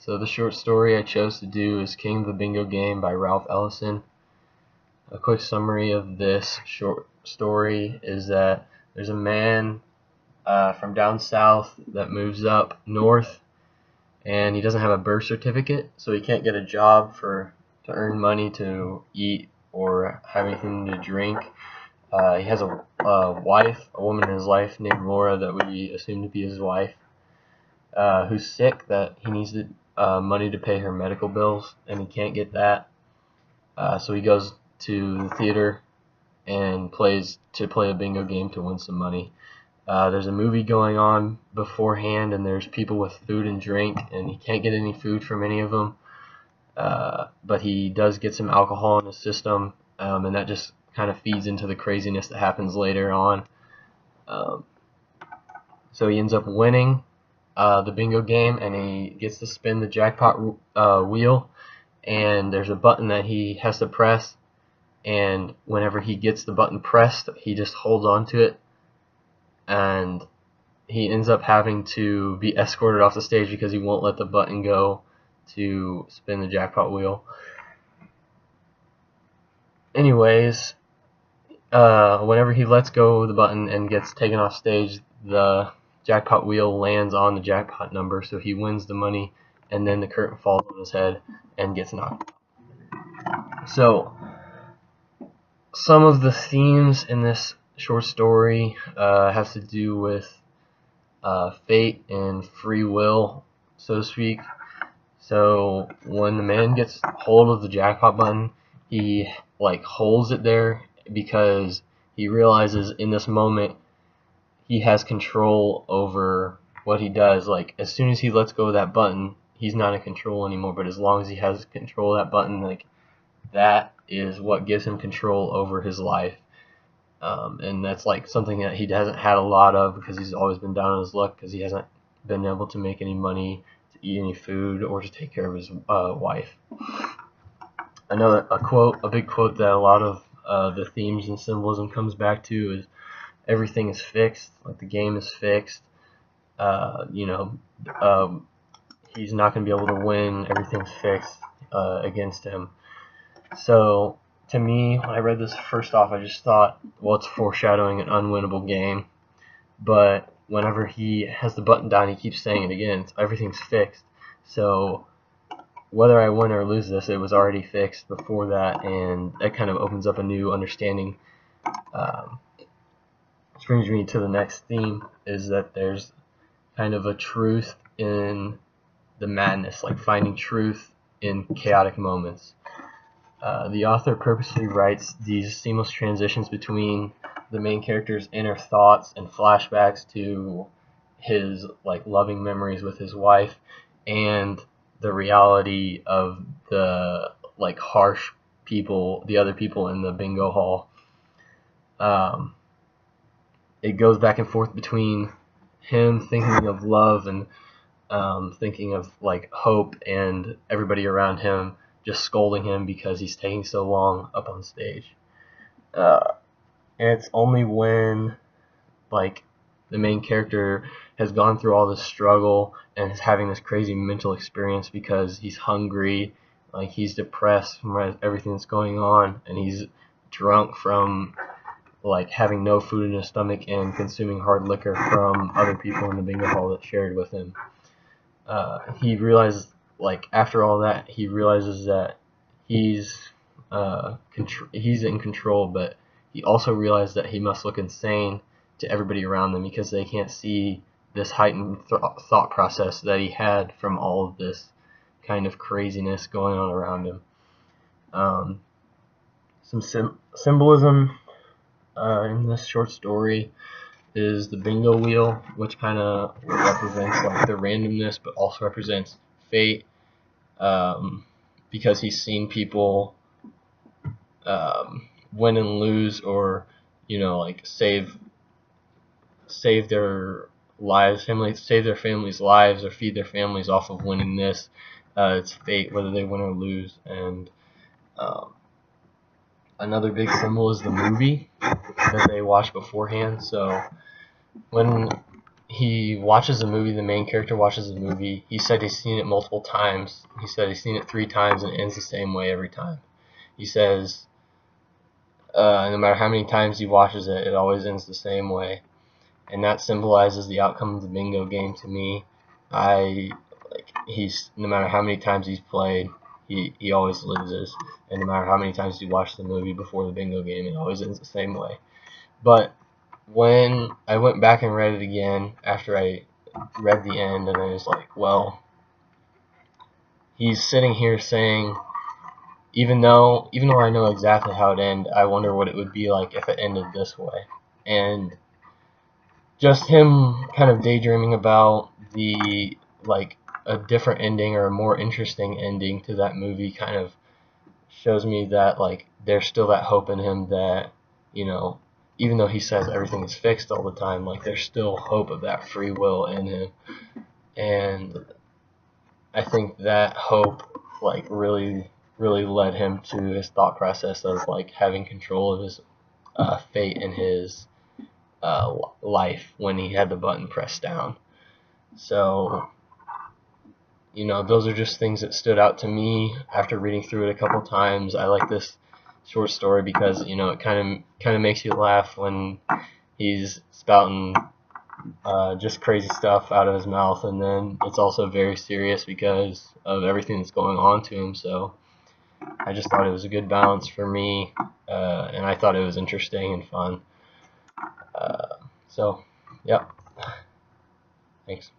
So the short story I chose to do is King of the Bingo Game by Ralph Ellison. A quick summary of this short story is that there's a man from down south that moves up north, and he doesn't have a birth certificate, so he can't get a job to earn money to eat or have anything to drink. He has a wife, a woman in his life named Laura that we assume to be his wife, who's sick, that he needs money to pay her medical bills, and he can't get that. So he goes to the theater and play a bingo game to win some money. There's a movie going on beforehand, and there's people with food and drink, and he can't get any food from any of them. But he does get some alcohol in his system, and that just kind of feeds into the craziness that happens later on. So he ends up winning the bingo game, and he gets to spin the jackpot wheel, and there's a button that he has to press, and whenever he gets the button pressed, he just holds on to it, and he ends up having to be escorted off the stage because he won't let the button go to spin the jackpot wheel. Anyways, whenever he lets go of the button and gets taken off stage, the jackpot wheel lands on the jackpot number, so he wins the money, and then the curtain falls on his head and gets knocked out. So some of the themes in this short story has to do with fate and free will, so to speak. So when the man gets hold of the jackpot button, he holds it there because he realizes in this moment he has control over what he does. As soon as he lets go of that button, he's not in control anymore, but as long as he has control of that button, that is what gives him control over his life. And that's something that he hasn't had a lot of because he's always been down on his luck because he hasn't been able to make any money, to eat any food, or to take care of his wife. A big quote that a lot of the themes and symbolism comes back to is everything is fixed, the game is fixed. He's not going to be able to win. Everything's fixed against him. So to me, when I read this first off, I just thought, well, it's foreshadowing an unwinnable game. But whenever he has the button down, he keeps saying it again. Everything's fixed. So whether I win or lose this, it was already fixed before that, and that kind of opens up a new understanding. Which brings me to the next theme, is that there's kind of a truth in the madness, finding truth in chaotic moments. The author purposely writes these seamless transitions between the main character's inner thoughts and flashbacks to his loving memories with his wife and the reality of the harsh people, the other people in the bingo hall. It goes back and forth between him thinking of love and thinking of hope, and everybody around him just scolding him because he's taking so long up on stage. And it's only when the main character has gone through all this struggle and is having this crazy mental experience because he's hungry, he's depressed from everything that's going on, and he's drunk from having no food in his stomach and consuming hard liquor from other people in the bingo hall that shared with him. He realizes, after all that, he realizes that he's in control, but he also realized that he must look insane to everybody around them because they can't see this heightened thought process that he had from all of this kind of craziness going on around him. Some symbolism in this short story is the bingo wheel, which kind of represents the randomness, but also represents fate, because he's seen people win and lose, or save their lives, save their families' lives, or feed their families off of winning this. It's fate, whether they win or lose. And another big symbol is the movie that they watch beforehand. So when he watches a movie. The main character watches a movie. He said he's seen it multiple times. He said he's seen it 3 times and it ends the same way every time. He says no matter how many times he watches it, it always ends the same way, and that symbolizes the outcome of the bingo game to me. He's no matter how many times he's played, he always loses, and no matter how many times he watched the movie before the bingo game, it always ends the same way. But when I went back and read it again after I read the end, and I was like, well, he's sitting here saying, even though I know exactly how it ended, I wonder what it would be like if it ended this way. And just him kind of daydreaming about the a different ending or a more interesting ending to that movie kind of shows me that there's still that hope in him that, even though he says everything is fixed all the time, there's still hope of that free will in him. And I think that hope really led him to his thought process of having control of his fate and his life when he had the button pressed down. So, those are just things that stood out to me after reading through it a couple times. I like this short story because it kind of makes you laugh when he's spouting just crazy stuff out of his mouth, and then it's also very serious because of everything that's going on to him. So I just thought it was a good balance for me, and I thought it was interesting and fun. So, yep. Thanks.